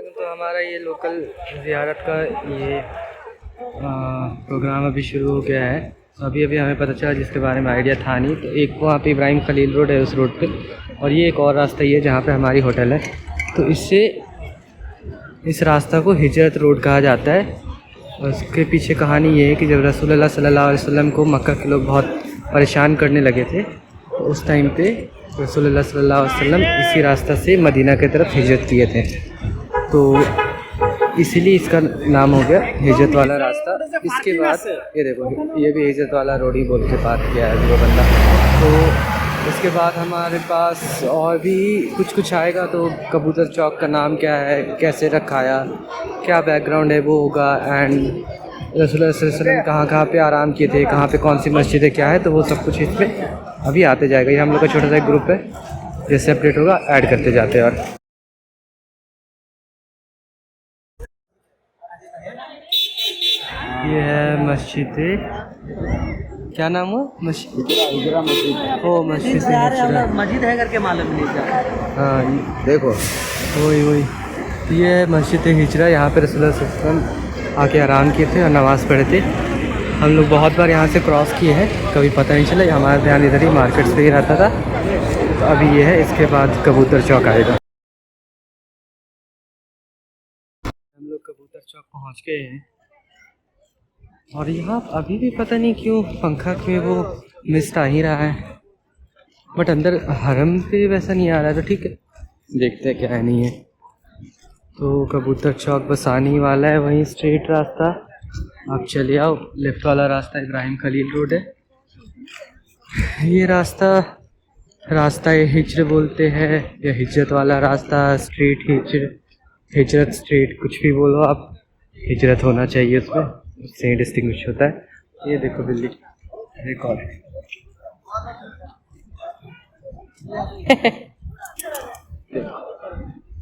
तो हमारा ये लोकल ज़ियारत का ये प्रोग्राम अभी शुरू हो गया है। अभी हमें पता चला, जिसके बारे में आइडिया था नहीं। तो एक वहाँ पे इब्राहिम खलील रोड है, उस रोड पे, और ये एक और रास्ता ये है जहाँ पे हमारी होटल है। तो इस रास्ता को हिजरत रोड कहा जाता है। और उसके पीछे कहानी ये है कि जब रसूलुल्लाह सल्लल्लाहु अलैहि वसल्लम को मक्का के लोग बहुत परेशान करने लगे थे, तो उस टाइम पे रसूलुल्लाह सल्लल्लाहु अलैहि वसल्लम इसी रास्ता से मदीना की तरफ हिजरत किए थे। तो इसीलिए इसका नाम हो गया हिजरत वाला रास्ता। इसके बाद ये देखो, ये भी हिजरत वाला रोड ही बोल के पार किया है वो बंदा। तो इसके बाद हमारे पास और भी कुछ आएगा। तो कबूतर चौक का नाम क्या है, कैसे रखाया, क्या बैकग्राउंड है, वो होगा। एंड रसूलुल्लाह सल्लल्लाहु अलैहि वसल्लम कहाँ पे आराम किए थे, कहाँ पे कौन सी मस्जिद है, क्या है, तो वो सब कुछ इसमें अभी आते जाएगा। ये हम लोग का छोटा सा एक ग्रुप है, जैसे अपडेट होगा ऐड करते जाते हैं। और ये है मस्जिद, क्या नाम हुआ मस्जिद? हिजरा मस्जिद। ओ मस्जिद मस्जिद है करके मालूम नहीं था। हाँ देखो, वही ये मस्जिद हिजरा। यहाँ पे रसूलुल्लाह सल्लल्लाहु अलैहि वसल्लम आके आराम किए थे और नमाज़ पढ़े थे। हम लोग बहुत बार यहाँ से क्रॉस किए हैं, कभी पता नहीं चला। हमारा ध्यान इधर ही मार्केट्स पे ही रहता था। तो अभी ये है, इसके बाद कबूतर चौक आएगा। हम लोग कबूतर चौक पहुँच गए हैं। और यहाँ अभी भी पता नहीं क्यों पंखा में वो मिस्ट आ ही रहा है, बट अंदर हरम पे वैसा नहीं आ रहा है। तो ठीक है, देखते हैं क्या है नहीं है। तो कबूतर चौक बस आने ही वाला है, वहीं स्ट्रेट रास्ता आप चले आओ। लेफ़्ट वाला रास्ता इब्राहिम खलील रोड है। ये रास्ता ये हिजर बोलते हैं, या हिजरत वाला रास्ता, स्ट्रीट हिजरत स्ट्रीट, कुछ भी बोलो आप, हिजरत होना चाहिए उसमें, उससे ही डिस्टिंग्विश होता है। ये देखो बिल्ली, एक और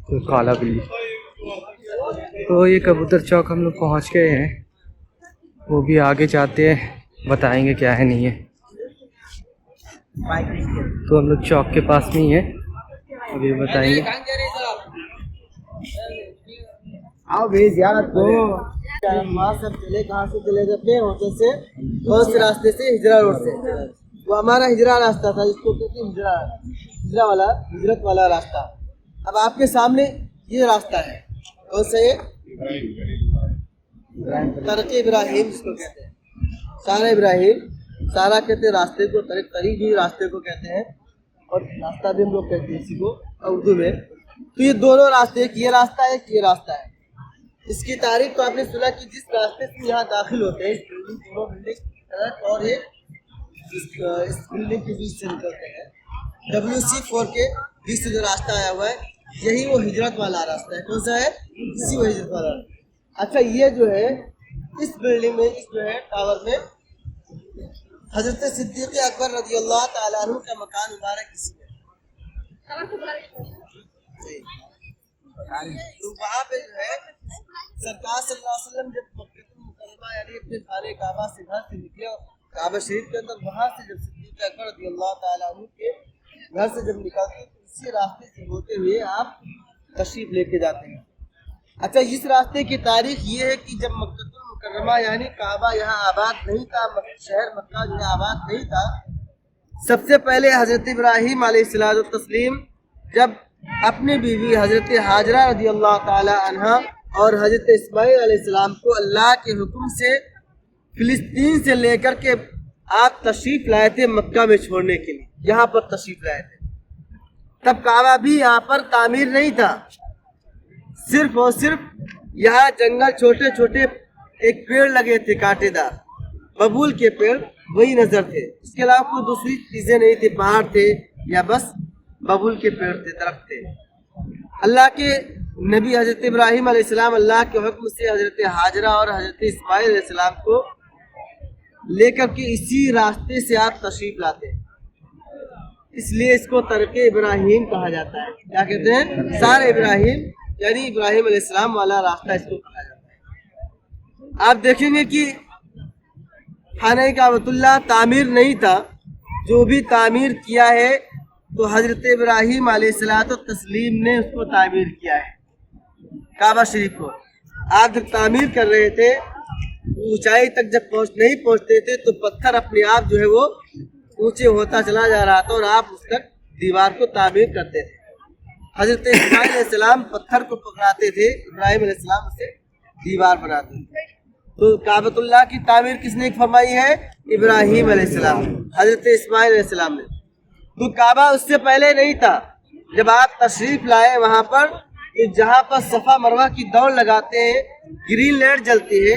तो काला बिल्ली। तो ये कबूतर चौक हम लोग पहुंच गए हैं। वो भी आगे जाते हैं, बताएंगे क्या है नहीं है। तो हम लोग चौक के पास में ही है, अभी बताएंगे। आओ भेज यार तो वहाँ सब चले, कहाँ से चले गए अपने होटल से, कौन से रास्ते से? हिजरा रोड से। वो हमारा हिजरा रास्ता था, इसको कहते हैं हिजरत वाला रास्ता। अब आपके सामने ये रास्ता है, कौन सा? ये तरक़े इब्राहिम जिसको कहते हैं, सारा इब्राहिम, सारा कहते हैं रास्ते को, तरीक़ भी रास्ते को कहते हैं, और रास्ता भी हम लोग कहते हैं इसी को उर्दू में। तो ये दोनों रास्ते, एक ये रास्ता है, एक ये रास्ता है। इसकी तारीख तो आपने सुना कि जिस रास्ते से यहाँ दाखिल होते हैं, इस बिल्डिंग, दोनों बिल्डिंग और ये इस बिल्डिंग के बीच से निकलते हैं, WC4 के बीच से जो रास्ता आया हुआ है, यही वो हिजरत वाला रास्ता है। कौन सा है? इसी वो हिजरत वाला। अच्छा, ये जो है इस बिल्डिंग में, इस जो है टावर में, हजरत सिद्दीक़ अकबर रज़ियल्लाहु ताला अन्हु का मकान मुबारक इसी में। तो वहाँ पे जो है सरकार सल्लल्लाहु अलैहि वसल्लम जब मक्का मुकर्रमा यानी अपने खाने काबा से घर से निकले, और काबा शरीफ के अंदर वहाँ से जब सिद्दीक़ अकबर रज़ियल्लाहु ताला अन्हु के घर से जब निकलते, तो इसी रास्ते से होते हुए आप तशरीफ लेके जाते हैं। अच्छा, इस रास्ते की तारीख ये है कि जब मक्का मुकर्रमा यानी काबा यहाँ आबाद नहीं था, शहर मक्का जो है आबाद नहीं था, सबसे पहले हजरत इब्राहीम अलैहिस्सलातु तस्लीम जब अपनी बीवी हजरत हाजरा रज़ियल्लाहु ताला अन्हा और हजरत इस्माइल अलैहिस्सलाम को अल्लाह के हुक्म से फिलिस्तीन से लेकर के आप तशरीफ लाए थे मक्का में छोड़ने के लिए, यहाँ पर तशरीफ लाए थे। तब काबा भी यहाँ पर तामीर नहीं था, सिर्फ और सिर्फ यहाँ जंगल, छोटे छोटे एक पेड़ लगे थे कांटेदार, बबूल के पेड़, वही नजर थे। इसके अलावा कोई दूसरी चीजें नहीं थी, पहाड़ थे या बस बबूल के पेड़ थे, दरख्त थे। अल्लाह के नबी हजरत इब्राहीम अलैहिस्सलाम अल्लाह के हुक्म से हजरत हाजरा और हजरत इस्माइल अलैहिस्सलाम को लेकर के इसी रास्ते से आप तशरीफ लाते हैं, इसलिए इसको तरक़े इब्राहीम कहा जाता है। क्या कहते हैं? सारे इब्राहीम यानी इब्राहीम अलैहिस्सलाम वाला रास्ता इसको कहा जाता है। आप देखेंगे कि खाने काबतुल्लाह तामीर नहीं था, जो भी तामीर किया है तो हजरत इब्राहीम अलैहिस्सलातु तस्लीम ने उसको तामीर किया है। काबा शरीफ को। आप जब तामीर कर रहे थे, ऊंचाई तक जब नहीं पहुंचते थे तो पत्थर अपने आप जो है वो ऊंचे होता चला जा रहा था और आप उस तक दीवार को तामीर करते थे। हजरत इस्माइल अलैहिस्सलाम पत्थर को पकड़ाते थे, इब्राहिम अलैहिस्सलाम उससे दीवार बनाते थे। तो काबतुल्लाह की तामीर किसने फरमाई है? इब्राहिम अलैहिस्सलाम, हजरत इस्माइल अलैहिस्सलाम ने। तो काबा उससे पहले नहीं था। जब आप तशरीफ लाए वहां पर, तो जहां पर सफा मरवा की दौड़ लगाते हैं, ग्रीन लाइट जलती है,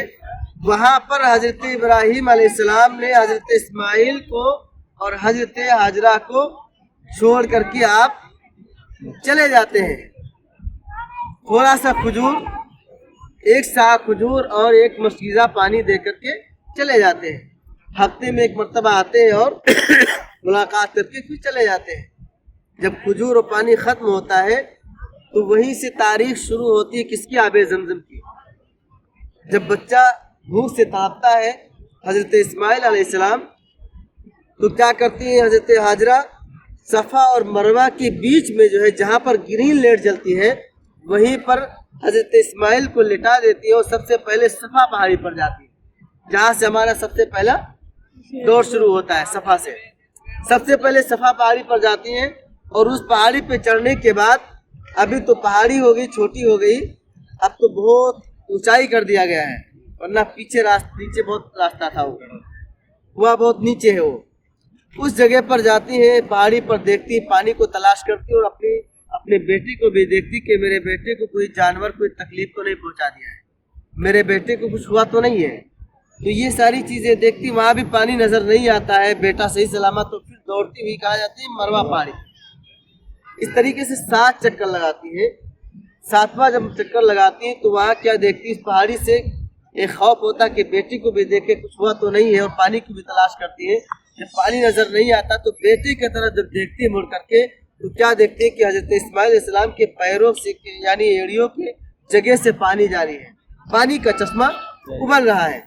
वहां पर हजरत इब्राहिम अलैहिस्सलाम ने हजरत इस्माइल को और हजरत हाजरा को छोड़ करके आप चले जाते हैं। थोड़ा सा खजूर, एक साग खजूर और एक मशकीज़ा पानी दे करके चले जाते हैं। हफ्ते में एक मरतबा आते हैं और मुलाकात करके फिर चले जाते हैं। जब खजूर और पानी ख़त्म होता है तो वहीं से तारीख शुरू होती है किसकी? आबे ज़मज़म की। जब बच्चा भूख से तड़पता है, हज़रत इस्माइल अलैहिस्सलाम तो क्या करती है? हज़रत हाजरा सफ़ा और मरवा के बीच में जो है, जहाँ पर ग्रीन लाइट जलती है, वहीं पर हज़रत इस्माइल को लिटा देती है और सबसे पहले सफ़ा पहाड़ी पर जाती है, जहाँ से हमारा सबसे पहला दौर शुरू होता है। सफ़ा से सबसे पहले सफ़ा पहाड़ी पर जाती हैं और उस पहाड़ी पर चढ़ने के बाद, अभी तो पहाड़ी हो गई, छोटी हो गई, अब तो बहुत ऊंचाई कर दिया गया है, वरना पीछे नीचे बहुत रास्ता था, वह बहुत नीचे है। वो उस जगह पर जाती है, पहाड़ी पर देखती, पानी को तलाश करती और अपने बेटे को भी देखती कि मेरे बेटे को कोई जानवर कोई तकलीफ तो नहीं पहुंचा दिया है, मेरे बेटे को कुछ हुआ तो नहीं है। तो ये सारी चीज़ें देखती, वहाँ भी पानी नज़र नहीं आता है, बेटा सही सलामत। तो फिर दौड़ती हुई कहाँ जाती है? मरवा पहाड़ी। इस तरीके से 7 चक्कर लगाती है। 7वां जब चक्कर लगाती है तो वहाँ क्या देखती? इस पहाड़ी से एक खौफ होता कि बेटी को भी देखे कुछ हुआ तो नहीं है, और पानी की भी तलाश करती है। जब पानी नजर नहीं आता तो बेटे की तरफ जब देखती है मुड़ करके, तो क्या देखती है कि हजरत इस्माइल अलैहिस्सलाम के पैरों से यानी एड़ियों के जगह से पानी जारी है, पानी का चश्मा उबल रहा है।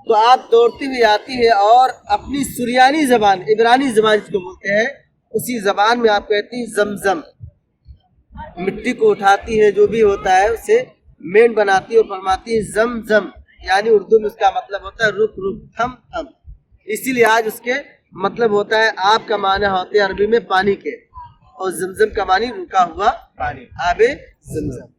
तो आप दौड़ती हुई आती है और अपनी सुरियानी जबान, इब्रानी जबान जिसको बोलते हैं, उसी जबान में आप कहती है जमजम। मिट्टी को उठाती है, जो भी होता है उसे मेन बनाती है और फरमाती है जमजम, यानी उर्दू में उसका मतलब होता है रुक रुक, थम थम। इसीलिए आज उसके मतलब होता है, आप का माना होते हैं अरबी में पानी के, और जमजम का मानी रुका हुआ पानी, आबे जमजम।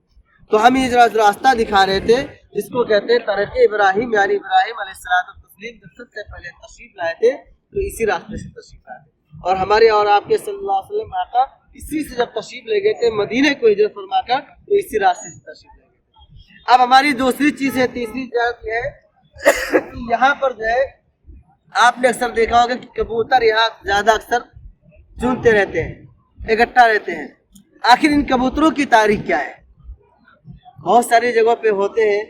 तो हम ये रास्ता दिखा रहे थे, इसको कहते हैं तरीक़े इब्राहिम, यानी इब्राहिम अलैहिस्सलाम जब सबसे पहले तशरीफ लाए थे तो इसी रास्ते से तशरीफ लाए थे। और हमारे और आपके सल्लल्लाहु अलैहि वसल्लम आका इसी से जब तशरीफ ले गए थे मदीने को हिजरत फरमाकर, तो इसी रास्ते से तशरीफ ले गए। अब हमारी दूसरी चीज है, तीसरी चीज है कि यहाँ पर जो है आपने अक्सर देखा होगा कि कबूतर यहाँ ज्यादा अक्सर चुनते रहते हैं, इकट्ठा रहते हैं। आखिर इन कबूतरों की तारीख क्या है? बहुत सारी जगहों पे होते हैं,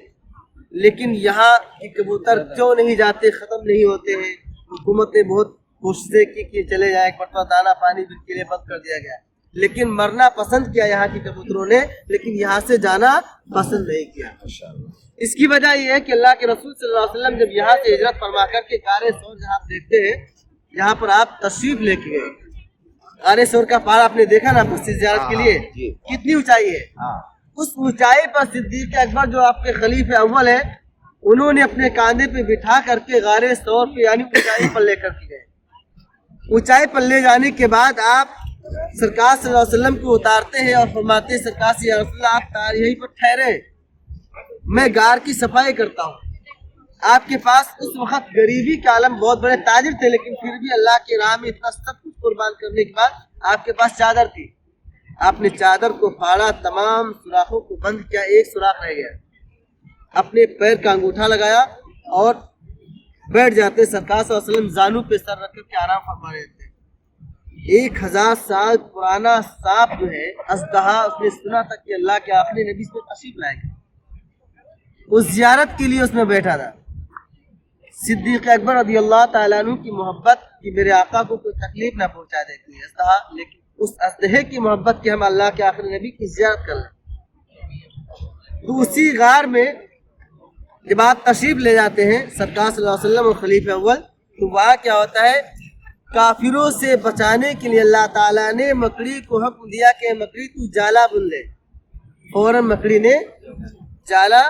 लेकिन यहाँ के कबूतर क्यों नहीं जाते, खत्म नहीं होते हैं? हुकूमत ने बहुत कोशिशें की कि चले जाए, एक मरतबा दाना पानी के लिए बंद कर दिया गया, लेकिन मरना पसंद किया यहाँ के कबूतरों ने, लेकिन यहाँ से जाना पसंद नहीं किया। इसकी वजह यह है कि अल्लाह के रसूल सल्लल्लाहु अलैहि वसल्लम जब यहाँ से हिजरत फरमा करके गारे सौर जहाँ आप देखते हैं, यहाँ पर आप तशरीफ लेके गए, गारे सौर का पहाड़ आपने देखा ना मस्जिद ज़ियारत के लिए, कितनी ऊंचाई है। उस ऊंचाई पर सिद्दीक अकबर जो आपके खलीफे अव्वल है, उन्होंने अपने कांधे पे बिठा करके गारे सौर पे यानी ऊंचाई पर लेकर के गए। ऊंचाई पर ले जाने के बाद आप सरकार सल्लल्लाहु अलैहि वसल्लम को उतारते हैं और फरमाते हैं, सरकार से या रसूल अल्लाह आप यहीं पर ठहरे, मैं गार की सफाई करता हूँ। आपके पास उस वक्त गरीबी का आलम, बहुत बड़े ताजिर थे, लेकिन फिर भी अल्लाह के राह में इतना सब कुछ कुर्बान करने के बाद आपके पास चादर थी। आपने चादर को फाड़ा, तमाम सुराखों को बंद किया, एक सुराख रह गया। अपने पैर का अंगूठा लगाया और बैठ जाते। सरकार सल्लल्लाहु अलैहि वसल्लम जानू पे सर रख के आराम फरमा रहे थे। 1000 साल पुराना सांप जो है अजदहा, उसने सुना था कि अल्लाह के आखिरी नबी इसमें तशरीफ लाएंगे, उस जियारत के लिए उसमें बैठा था। सिद्दीक अकबर रज़ियल्लाहु ताला अन्हु की मोहब्बत कि मेरे आका को कोई तकलीफ ना पहुंचा देती अजदहा, लेकिन उस अजदहे की मोहब्बत कि हम अल्लाह के आखिरी नबी की जियारत कर लें। तो उसी गार में जब आप तशरीफ ले जाते हैं सरकार सल्लल्लाहु अलैहि वसल्लम और खलीफे अव्वल, तो वहाँ क्या होता है, काफिरों से बचाने के लिए अल्लाह ताला ने मकड़ी को हुक्म दिया कि मकड़ी तू जाला बुन ले, फौरन मकड़ी ने जाला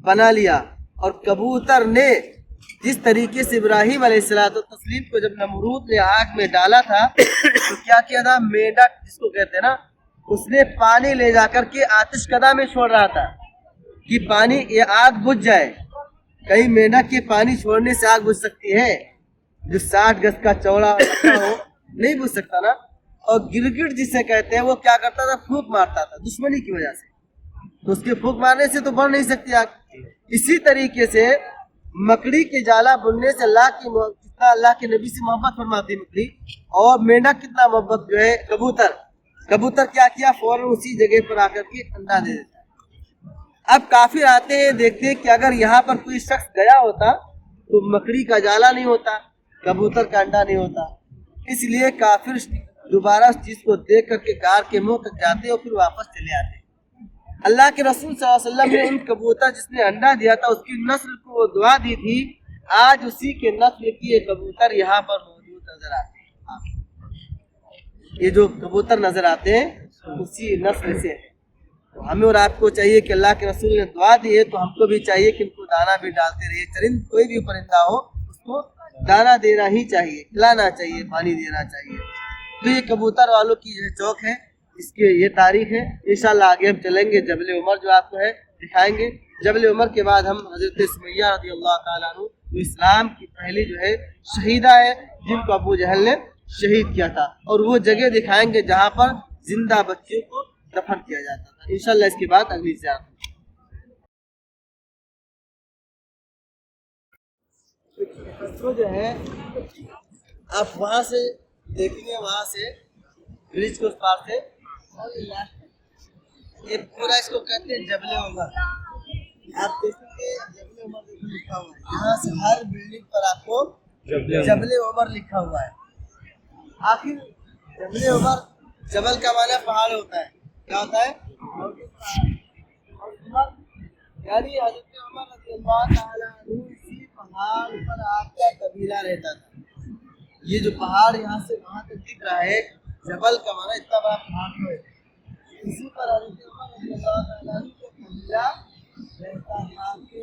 बना लिया। और कबूतर ने जिस तरीके से इब्राहिम अलैहिस्सलाम को जब नमरूद ने आग में डाला था तो क्या किया था, मेंढक जिसको कहते हैं ना, उसने पानी ले जाकर के आतिशकदा में छोड़ रहा था कि पानी ये आग बुझ जाए। कहीं मेंढक के पानी छोड़ने से आग बुझ सकती है? जो 60 गज का चौड़ा हो नहीं बुझ सकता ना। और गिरगिट जिसे कहते हैं वो क्या करता था, फूंक मारता था दुश्मनी की वजह से, तो उसके फूंक मारने से तो बढ़ नहीं सकती आग। इसी तरीके से मकड़ी के जाला बुनने से कितना अल्लाह के नबी से मोहब्बत फरमाती मकड़ी, और मेंढक कितना मोहब्बत जो है कबूतर क्या किया, फौरन उसी जगह पर आकर के अंडा दे देता है। अब काफिर आते हैं, देखते हैं कि अगर यहाँ पर कोई शख्स गया होता तो मकड़ी का जाला नहीं होता, कबूतर का अंडा नहीं होता। इसलिए काफिर दोबारा उस चीज को देख करके गार के मुंह तक जाते और फिर वापस चले आते। अल्लाह के रसूल सल्लल्लाहु अलैहि वसल्लम ने उन कबूतर जिसने अंडा दिया था उसकी नस्ल को वो दुआ दी थी, आज उसी के नस्ल की ये कबूतर यहाँ पर मौजूद नजर आते हैं। ये जो कबूतर नजर आते हैं उसी नस्ल से है। तो हमें और आपको चाहिए कि अल्लाह के रसूल ने दुआ दी है तो हमको भी चाहिए कि उनको दाना भी डालते रहिए। चरिंद कोई भी परिंदा हो उसको दाना देना ही चाहिए, खिलाना चाहिए, पानी देना चाहिए। तो ये कबूतर वालों की जो चौक है, इसके ये तारीख है। इंशाल्लाह आगे हम चलेंगे, जबल उमर जो आपको है दिखाएंगे। जबल उमर के बाद हम हजरत सुमैया रज़ियल्लाहु ताला अन्हु जो इस्लाम की पहली जो है शहीदा है, जिनको अबू जहल ने शहीद किया था, और वो जगह दिखाएंगे जहाँ पर जिंदा बच्चियों को दफन किया जाता था। इंशाल्लाह इसके बाद अगली ज़ियारत। तो जो है आप वहाँ से देखेंगे, वहाँ से ब्रिज को उस पार से, और ये पूरा इसको कहते हैं जबल उमर। आप देखेंगे जबल उमर लिखा हुआ है, यहाँ से हर बिल्डिंग पर आपको जबल उमर लिखा हुआ है। आखिर जबल उमर, जबल का माना पहाड़ होता है, क्या होता है, यानी हज़रत उमर रज़ियल्लाहु ताला अन्हु इसी पहाड़ पर आपका कबीला रहता था। ये जो पहाड़ यहाँ से वहाँ तक दिख रहा है, जबल का माना इतना बड़ा पहाड़ है, इसी पर हज़रत उमर रज़ियल्लाहु ताला अन्हु का कबीला रहता था। आपके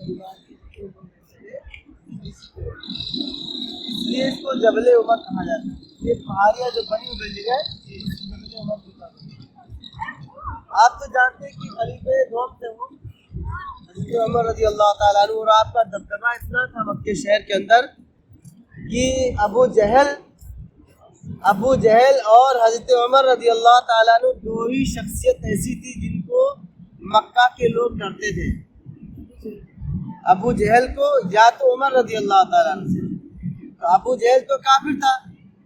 परिवार के इसलिए इसको जबल उमर कहा जाता है। ये पहाड़ियाँ जो बनी हुई बिल्डिंग है, जबल उमर की बात है। आप तो जानते हैं कि खलीफे दोम थे वो हज़रत उमर रज़ियल्लाहु ताला अन्हु, और आपका दबदबा इतना था मक्के शहर के अंदर कि अबू जहल और हज़रत उमर रज़ियल्लाहु ताला अन्हु दो ही शख्सियत ऐसी थी जिनको मक्का के लोग डरते थे। अबू जहल को या तो उमर रज़ियल्लाहु ताला अन्हु से, तो अबू जहल तो काफिर था,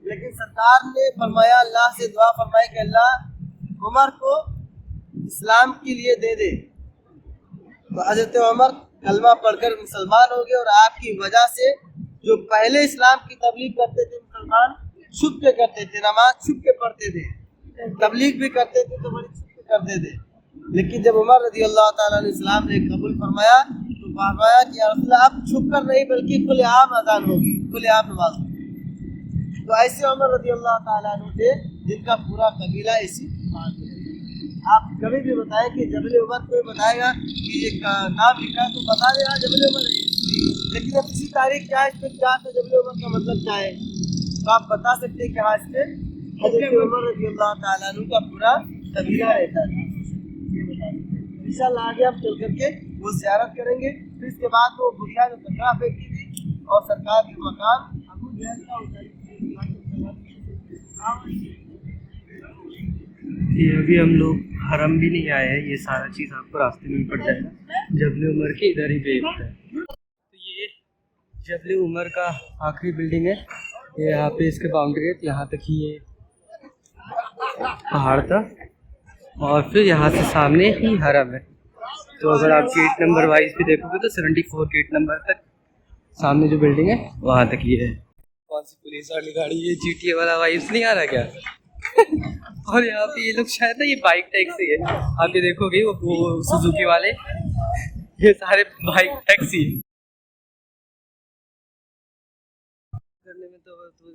लेकिन सरकार ने फरमाया, अल्लाह से दुआ फरमाई कि अल्लाह उमर को इस्लाम के लिए दे दे। तो हज़रत उमर कलमा पढ़कर मुसलमान हो गए, और आपकी वजह से जो पहले इस्लाम की तबलीग करते थे मुसलमान छुप के करते थे, नमाज छुप के पढ़ते थे, तबलीग भी करते थे तो बड़ी छुप के करते थे। लेकिन जब उमर रज़ियल्लाहु ताला अन्हु इस्लाम ने कबूल फरमाया तो फरमाया कि या रसूल अल्लाह, अब छुप कर नहीं बल्कि खुलेआम अज़ान होगी, खुलेआम नमाज होगी। तो ऐसे उमर रज़ियल्लाहु ताला अन्हु थे जिनका पूरा कबीला इसी पहाड़ में है। आप कभी भी बताएं कि जबल उमर, कोई बताएगा कि ये नाम लिखा है तो बता देगा जबल उमर है, लेकिन अब इसी तारीख क्या है, इस पर क्या है, जबल उमर का मतलब क्या है, तो आप बता सकते हैं कि हाँ इस पर हज़रत उमर रज़ियल्लाहु ताला अन्हु का पूरा कबीला रहता था। ये बता सकते हैं। इंशाल्लाह आगे आप चल करके वो ज़ियारत करेंगे। फिर इसके बाद वो बुढ़िया जो कचरा फेंकी थी और सरकार के मकान अबू जहल का ये अभी हम लोग हरम भी नहीं आए हैं, ये सारा चीज़ आपको रास्ते में पड़ जाएगा। जबल उमर के इधर ही पे होता है। तो ये जबल उमर का आखिरी बिल्डिंग है, ये यहाँ पे इसके बाउंड्री है, तो यहाँ तक ही ये पहाड़ था, और फिर यहाँ से सामने ही हरम है। तो अगर आप गेट नंबर वाइज भी देखोगे तो 74 गेट नंबर तक सामने जो बिल्डिंग है वहाँ तक ये है। कौन सी पुलिस वाली गाड़ी, ये GTA वाला वाइब्स नहीं आ रहा क्या? और यहाँ पे ये लोग शायद ना ये बाइक टैक्सी है, आप ये देखोगे वो सुजुकी वाले, ये सारे बाइक टैक्सी करने में तो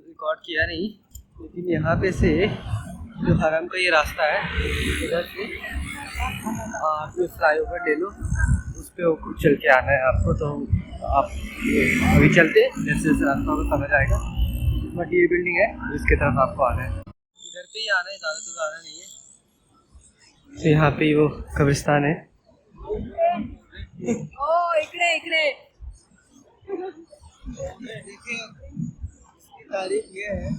रिकॉर्ड किया नहीं, लेकिन यहाँ पे से जो हरम का ये रास्ता है इधर से तो फ्लाईओवर ले लो, उस पर ऊपर चल के आना है आपको। तो आप अभी चलते जैसे जैसे रास्ता को समझ आएगा। बट ये बिल्डिंग है जिसकी तरफ आपको आना है, इधर पे ही आना है, ज़्यादा दूर आना नहीं है। तो यहाँ पे वो कब्रिस्तान है। इकडे इकडे देखिए इसकी तारीख ये है,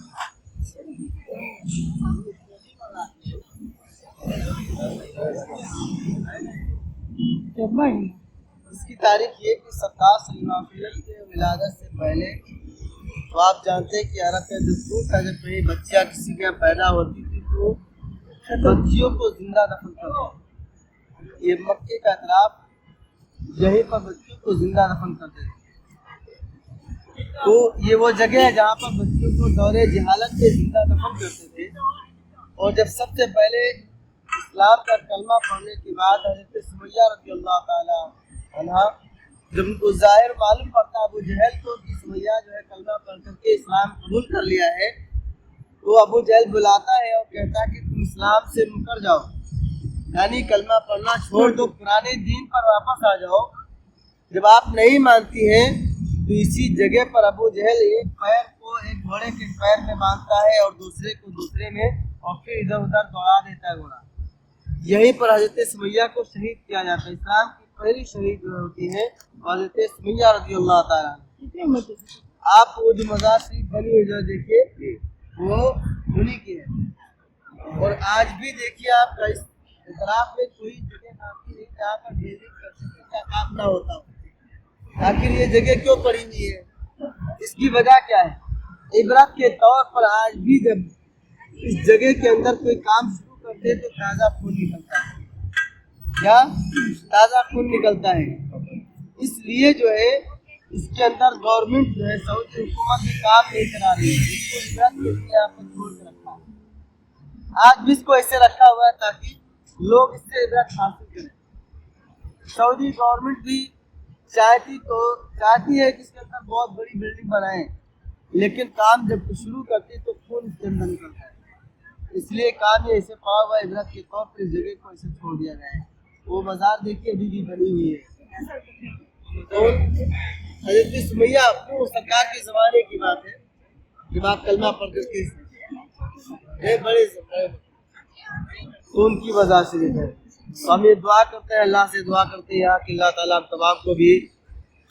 इसकी तारीख ये कि सरकार सल्लल्लाहु अलैहि वसल्लम के विलादत से पहले, तो आप जानते हैं कि अरब का दस्तूर था, जब कहीं बच्चियाँ किसी के यहाँ पैदा होती थी तो बच्चियों को जिंदा दफन करते थे। ये मक्के का अतराफ, यहीं पर बच्चियों को जिंदा दफन करते थे। तो ये वो जगह है जहाँ पर बच्चियों को दौरे जहालत में जिंदा दफन करते थे। और जब सबसे पहले इस्लाम का कलमा पढ़ने के बाद हज़रत सुमैया रज़ियल्लाहु ताला अन्हा, जब उनको ज़ाहिर मालूम पड़ता अबू जहल को कि सुमैया जो है कलमा पढ़ करके इस्लाम कबूल कर लिया है, तो अबू जहल बुलाता है और कहता है कि तुम इस्लाम से मुकर जाओ, यानी कलमा पढ़ना छोड़ दो, पुराने दीन पर वापस आ जाओ। जब आप नहीं मानती हैं तो इसी जगह पर अबू जहल एक पैर को एक घोड़े के पैर में बांधता है और दूसरे को दूसरे में, और फिर इधर उधर दौड़ा देता है घोड़ा। यहीं पर हज़रत सुमैया को शहीद किया जाता है। इस्लाम की पहली शहीद जो होती है हज़रत सुमैया रज़ियल्लाहु ताला। आप वो जो मज़ार शरीफ बनी हुई जो देखिए वो उन्हीं की है। और आज भी देखिए आप इस इतराफ में कोई जगह बाकी नहीं जहाँ पर बेसिक कंस्ट्रक्शन का काम ना होता हो। आखिर ये जगह क्यों पड़ी हुई है, इसकी वजह क्या है? इबरत के तौर पर आज भी जब इस जगह के अंदर कोई काम शुरू करते हैं तो ताज़ा खून निकलता है, क्या ताज़ा खून निकलता है। इसलिए जो है इसके अंदर गवर्नमेंट जो है सऊदी हुकूमत ये काम नहीं करा रही है, इसको इबरत के लिए यहाँ पर छोड़ के रखा है। आज भी इसको ऐसे रखा हुआ है ताकि लोग इससे इबरत हासिल करें। सऊदी गवर्नमेंट भी चाहती है कि इसके अंदर बहुत बड़ी बिल्डिंग बनाए, लेकिन काम जब शुरू करती है तो खून इसके अंदर निकलता है। इसलिए काम ये ऐसे पड़ा हुआ इबरत के तौर पर इस जगह को ऐसे छोड़ दिया गया है। वो मज़ार देखिए अभी भी बनी हुई है। तो हज़रत सुमैया अपनी सरकार के ज़माने की बात है, जब आप कलमा पढ़ करके बड़े तो उनकी वजह से है। तो हम ये दुआ करते हैं, अल्लाह से दुआ करते हैं कि अल्लाह ताला हम तमाम को भी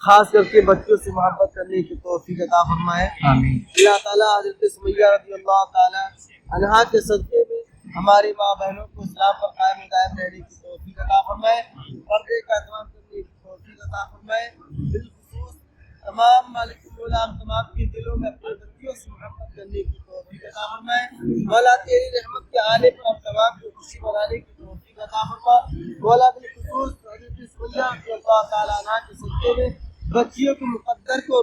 खास करके बच्चों से मोहब्बत करने की तौफीक अता फरमाए। आमीन। अल्लाह ताला हज़रत सुमैया रज़ियल्लाहु ताला अन्हा के सदक़े में हमारी माँ बहनों को इस्लाम पर कायम दायम रहने की तौफीक अता फरमाए, पर्दे का एहतमाम करने की तौफीक अता फरमाए। बिलखुसूस तमाम मालिक गुलाम तमाम के दिलों में अपने बच्चियों से मोहब्बत करने की तौफीक अता फरमाए। मौला तेरी रहमत के आने पर हम तमाम को खुशी मनाने की तौफीक अता फरमा। मौला बिलखुसूस हज़रत सुमैया रज़ियल्लाहु ताला अन्हा के सदक़े में बच्चियों के मुक़द्दर को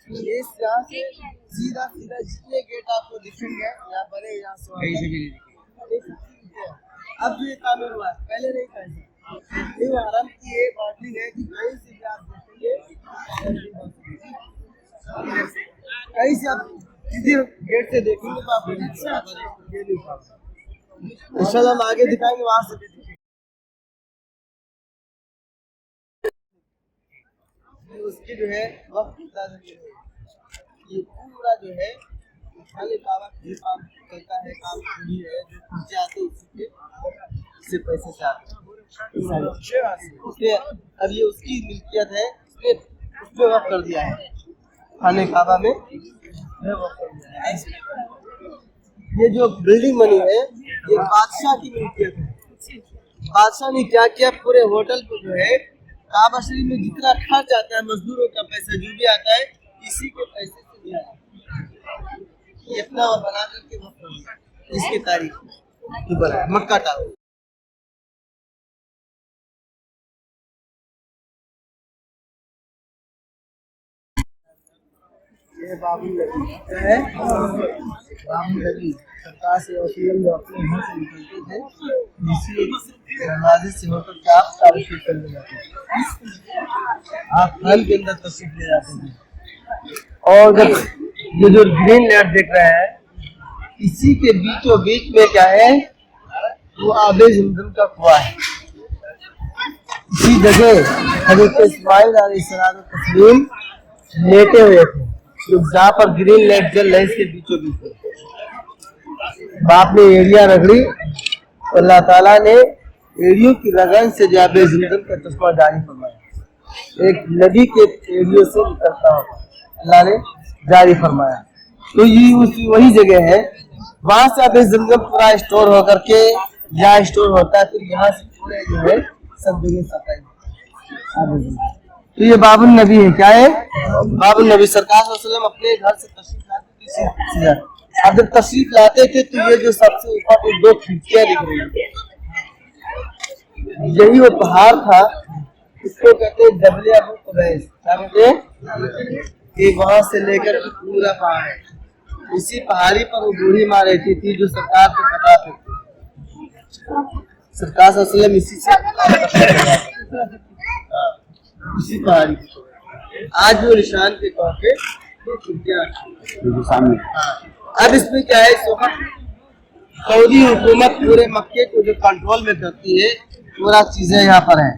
इस यहाँ से सीधा सीधा जितने गेट आपको दिखेंगे यहाँ बने, यहाँ से अब जो ये तामीर हुआ है, पहले नहीं था। ये हरम की एक बाटली है कि कहीं से भी आप देखेंगे, कहीं से आप सीधे गेट से देखेंगे तो आप इंशाल्लाह हम आगे दिखाएंगे वहाँ से भी दिखेंगे। उसकी जो है वक्त ये पूरा जो है खाली काबा का काम करता है, काम पूरी है जो खर्चे आते हैं इससे पैसे से आते हैं। अब ये उसकी मिल्कियत है, उसने वक्त कर दिया है खाने काबा में वक्त कर दिया है। ये जो बिल्डिंग बनी है ये बादशाह की मिल्कियत है। बादशाह ने क्या किया, पूरे होटल को जो है काबा शरीफ में जितना खर्च आता है, मजदूरों का पैसा जो भी आता है, इसी के पैसे से दिया है। ये अपना बना करके इसकी तारीख बना मक्का टावर। ये बाबुल नबी है, बाबुल नबी सरकार से वसीयत जो अपने घर से निकलते थे, इसी दरवाजे से होकर के आप तशरीफ करने जाते थे, आप हल के अंदर तशरीफ ले जाते थे। और जब ये जो ग्रीन लाइट देख रहे हैं इसी के बीचों बीच में क्या है, वो आबे ज़मज़म का कुआं है। इसी जगह हज़रत इस्माइल अलैहिस्सलाम तस्लीम लेटे हुए थे, जहाँ पर ग्रीन लाइट जल रही, इसके बीचों बीच बाप ने एड़ियाँ रगड़ी, अल्लाह ताला ने एड़ियों की लगन से जो आबे ज़मज़म का चश्मा जारी फरमाया, एक नदी के एड़ियों से निकलता हुआ अल्लाह ने जारी फरमाया। तो ये वही जगह है, वहां से आबे ज़मज़म पूरा स्टोर होकर के यहाँ स्टोर होता है, फिर यहाँ से पूरे जो है सब जगह सफाई। तो ये बाबुल नबी है, क्या है, बाबुल नबी। सरकार सल्लल्लाहु अलैहि वसल्लम अपने घर से तशरीफ लाते थे, अब जब तशरीफ लाते थे तो ये जो सबसे ऊपर दो खिड़कियां दिख रही है, यही वो पहाड़ था, इसको कहते हैं जबल अबू कुबैस। क्या कहते हैं, कि वहां से लेकर पूरा पहाड़ है, इसी पहाड़ी पर वो बूढ़ी माँ रहती थी जो सरकार को बताते थे। सरकार सल्लल्लाहु अलैहि वसल्लम इसी इसी पहाड़ी आज वो निशान के तौर पे सामने। अब इसमें क्या है, इस वक्त सऊदी हुकूमत पूरे मक्के को जो कंट्रोल में करती है, पूरा चीजें यहाँ पर है,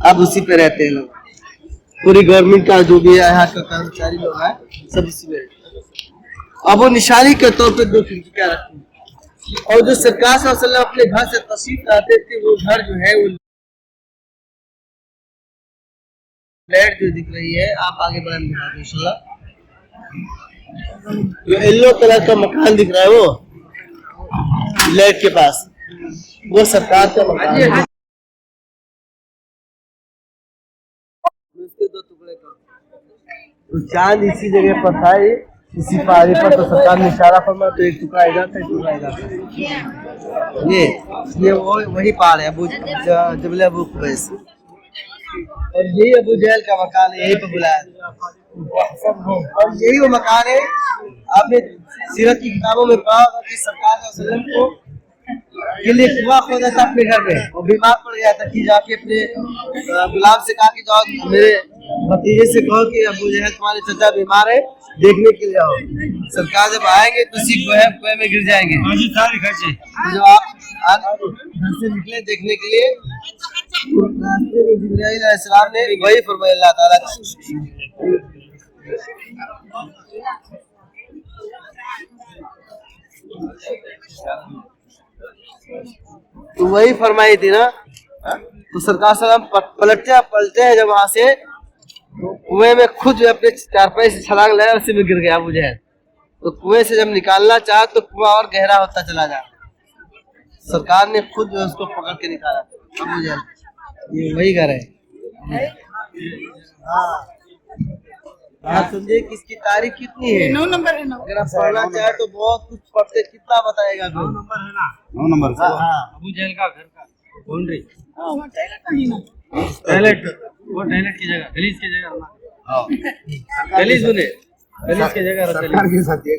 अब उसी पे रहते हैं लोग, पूरी गवर्नमेंट का जो भी है यहाँ का कर्मचारी लोग हैं सब इसी में रहते हैं। अब वो निशानी के तौर पे दो खिड़कियां रखती हैं, और जो सरकार सल्लल्लाहु अलैहि वसल्लम अपने घर से तशरीफ लाते थे, वो घर जो है वो लाइट जो दिख रही है, आप आगे बढ़ें इंशाल्लाह, जो येलो कलर का मकान दिख रहा है वो लाइट के पास, वो सरकार का मकान है। उसके दो टुकड़े कर, तो चांद इसी जगह पर था, इसी पहाड़ी पर, तो सरकार ने इशारा फरमा तो एक टुकड़ा इधर था, एक टुकड़ा इधर था। ये वही पहाड़ है जबल अबू कुबैस, और यही अबू जहल का मकान है, यही पे बुलाया, और यही वो मकान है। आपने सीरत की किताबों में पढ़ा होगा कि सरकार सल्लल्लाहु अलैहि वसल्लम को के लिए कुआं खोदा था अपने घर में, वो बीमार पड़ गया था, कि जाके अपने गुलाम से कहा कि जाओ मेरे भतीजे से कहो कि अबू जहल तुम्हारे चचा बीमार है, देखने के लिए आओ। सरकार जब आएंगे तो उसी कुएं में गिर जाएंगे। तो जब आप घर से निकले देखने के लिए, रास्ते में जिब्राइल अलैहिस्सलाम ने वही फरमाया अल्लाह ताला, तो वही फरमाई थी ना। तो सरकार सलाम पलटे हैं जब वहां से, तो कुएं में खुद अपने चारपाई से छलांग लगाया, उसी में गिर गया अबू जहल। तो कुएं से जब निकालना चाहा तो कुआं और गहरा होता चला जा, सरकार ने खुद जो उसको पकड़ के निकाला अबू जहल। ये वही घर है। हाँ समझे कि इसकी तारीख कितनी है, 9 नंबर है। अगर आप पढ़ना चाहे तो बहुत कुछ पढ़ते, कितना बताएगा, 9 नंबर है ना, 9 नंबर। अबू जहल का घर का बाउंड्री, टॉयलेट, वो टॉयलेट की जगह, गलीज की जगह, गलीज की जगह सरकार के साथ ये